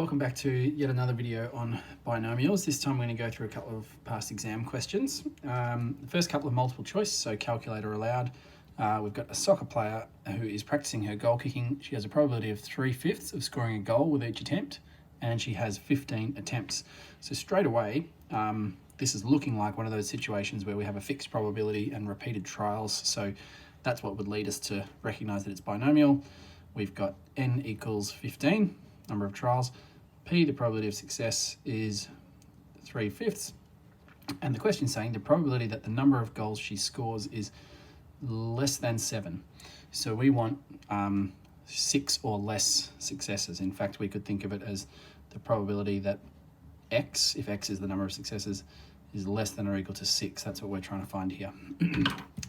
Welcome back to yet another video on binomials. This time we're going to go through a couple of past exam questions. The first couple of multiple choice, so calculator allowed. We've got a soccer player who is practicing her goal kicking. She has a probability of 3/5 of scoring a goal with each attempt, and she has 15 attempts. So straight away, this is looking like one of those situations where we have a fixed probability and repeated trials. So that's what would lead us to recognize that it's binomial. We've got n equals 15, number of trials. P, the probability of success, is 3/5, and the question is saying the probability that the number of goals she scores is less than 7. So we want 6 or less successes. In fact, we could think of it as the probability that x, if x is the number of successes, is less than or equal to 6. That's what we're trying to find here.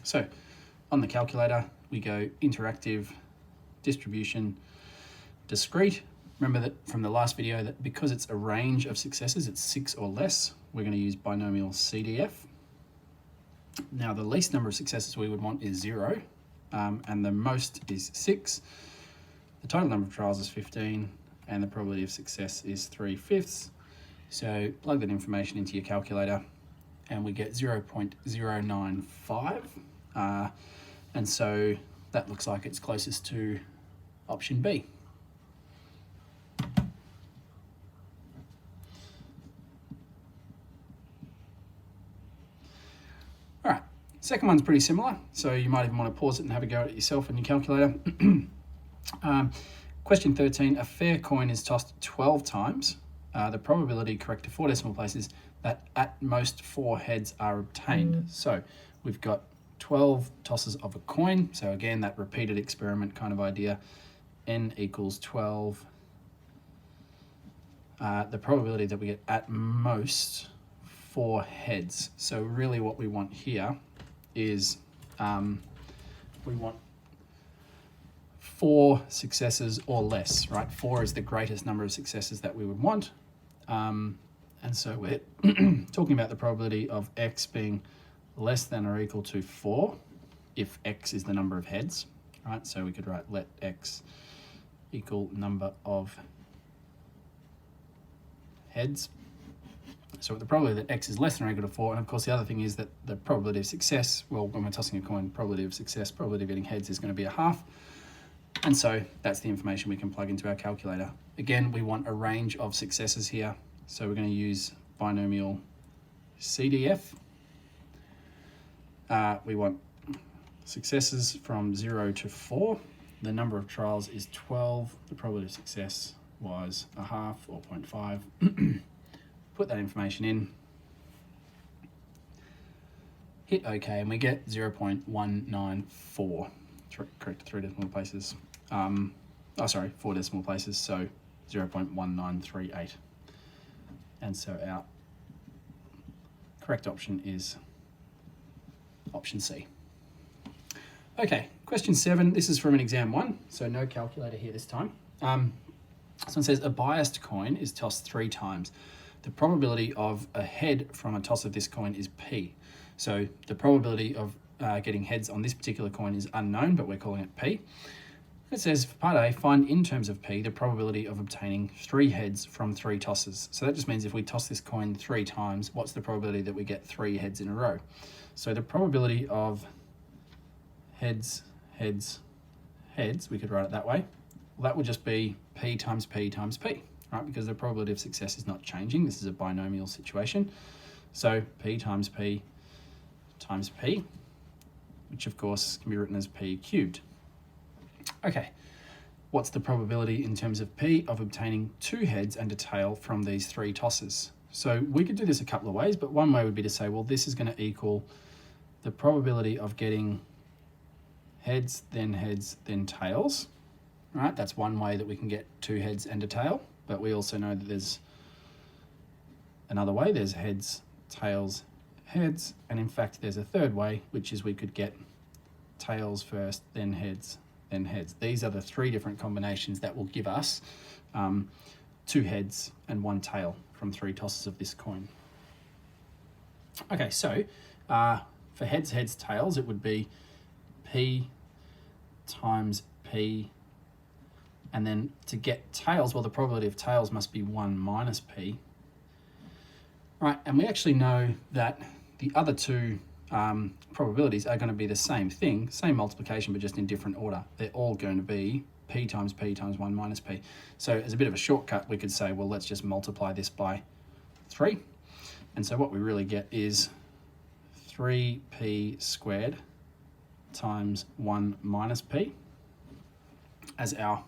So on the calculator, we go interactive, distribution, discrete. Remember that from the last video that because it's a range of successes, it's 6 or less, we're going to use binomial CDF. Now the least number of successes we would want is 0, and the most is 6. The total number of trials is 15, and the probability of success is 3/5. So plug that information into your calculator, and we get 0.095, and so that looks like it's closest to option B. Second one's pretty similar, so you might even want to pause it and have a go at it yourself in your calculator. Question 13, a fair coin is tossed 12 times. The probability correct to 4 decimal places that at most 4 heads are obtained. So we've got 12 tosses of a coin. So again, that repeated experiment kind of idea. N equals 12. The probability that we get at most 4 heads. So really what we want here is we want 4 successes or less, right? 4 is the greatest number of successes that we would want. And so we're talking about the probability of x being less than or equal to 4 if x is the number of heads, right? So we could write let x equal number of heads. So the probability that x is less than or equal to 4, and of course the other thing is that the probability of success, well, when we're tossing a coin, probability of success, probability of getting heads is going to be 1/2. And so that's the information we can plug into our calculator. Again, we want a range of successes here, so we're going to use binomial CDF. We want successes from 0 to 4. The number of trials is 12. The probability of success was 1/2 or 0.5. Put that information in, hit OK, and we get 0.194, correct 3 decimal places. 4 decimal places, so 0.1938. And so our correct option is option C. Okay, question 7, this is from an exam 1, so no calculator here this time. This one says a biased coin is tossed 3 times. The probability of a head from a toss of this coin is P. So the probability of getting heads on this particular coin is unknown, but we're calling it P. It says for part A, find in terms of P the probability of obtaining 3 heads from 3 tosses. So that just means if we toss this coin 3 times, what's the probability that we get 3 heads in a row? So the probability of heads, heads, heads, we could write it that way. Well, that would just be P times P times P. Right, because the probability of success is not changing. This is a binomial situation. So P times P times P, which of course can be written as P cubed. Okay, what's the probability in terms of P of obtaining 2 heads and a tail from these 3 tosses? So we could do this a couple of ways, but one way would be to say, well, this is going to equal the probability of getting heads, then tails. Right, that's one way that we can get 2 heads and a tail. But we also know that there's another way. There's heads, tails, heads. And in fact, there's a third way, which is we could get tails first, then heads, then heads. These are the 3 different combinations that will give us 2 heads and 1 tail from 3 tosses of this coin. Okay, so for heads, heads, tails, it would be P times P And then to get tails, well, the probability of tails must be 1 minus p. Right, and we actually know that the other two probabilities are going to be the same thing, same multiplication, but just in different order. They're all going to be p times 1 minus p. So as a bit of a shortcut, we could say, well, let's just multiply this by 3. And so what we really get is 3p squared times 1 minus p as our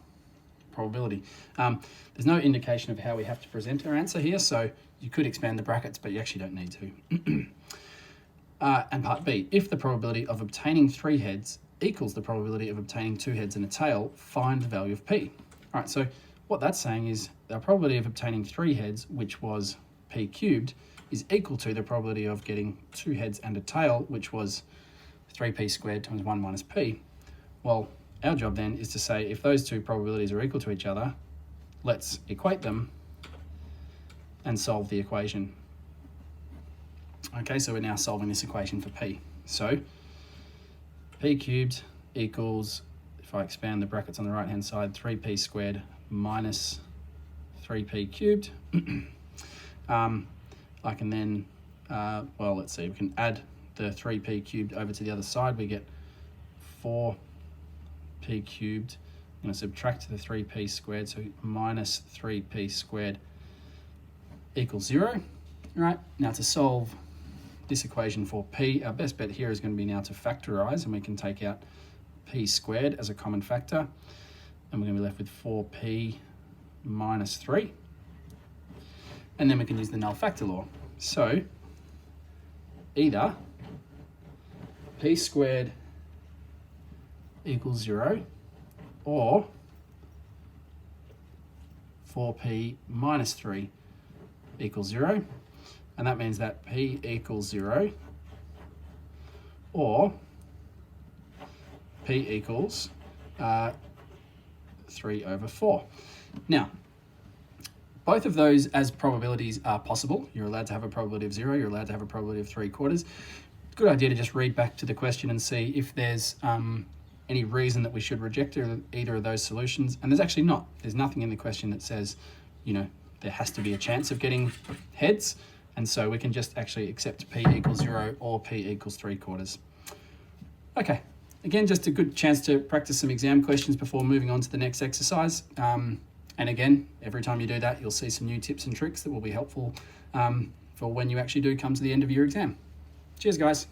probability. There's no indication of how we have to present our answer here, so you could expand the brackets, but you actually don't need to. And part B, if the probability of obtaining 3 heads equals the probability of obtaining 2 heads and a tail, find the value of p. All right, so what that's saying is the probability of obtaining 3 heads, which was p cubed, is equal to the probability of getting 2 heads and a tail, which was 3p squared times 1 minus p. Well, our job then is to say if those two probabilities are equal to each other, let's equate them and solve the equation. Okay, so we're now solving this equation for p. So p cubed equals, if I expand the brackets on the right hand side, 3p squared minus 3p cubed. I can then, well, let's see, we can add the 3p cubed over to the other side. We get 4p cubed. I'm going to subtract the 3p squared, so minus 3p squared equals 0. Right, now to solve this equation for p, our best bet here is going to be now to factorize, and we can take out p squared as a common factor, and we're going to be left with 4p minus 3. And then we can use the null factor law. So either p squared equals 0 or 4p minus 3 equals 0. And that means that p equals 0 or p equals 3 over 4. Now, both of those as probabilities are possible. You're allowed to have a probability of 0, you're allowed to have a probability of 3/4. Good idea to just read back to the question and see if there's any reason that we should reject either of those solutions. And there's actually not. There's nothing in the question that says, you know, there has to be a chance of getting heads. And so we can just actually accept p equals 0 or p equals 3/4. Okay, again, just a good chance to practice some exam questions before moving on to the next exercise. And again, every time you do that, you'll see some new tips and tricks that will be helpful for when you actually do come to the end of your exam. Cheers, guys.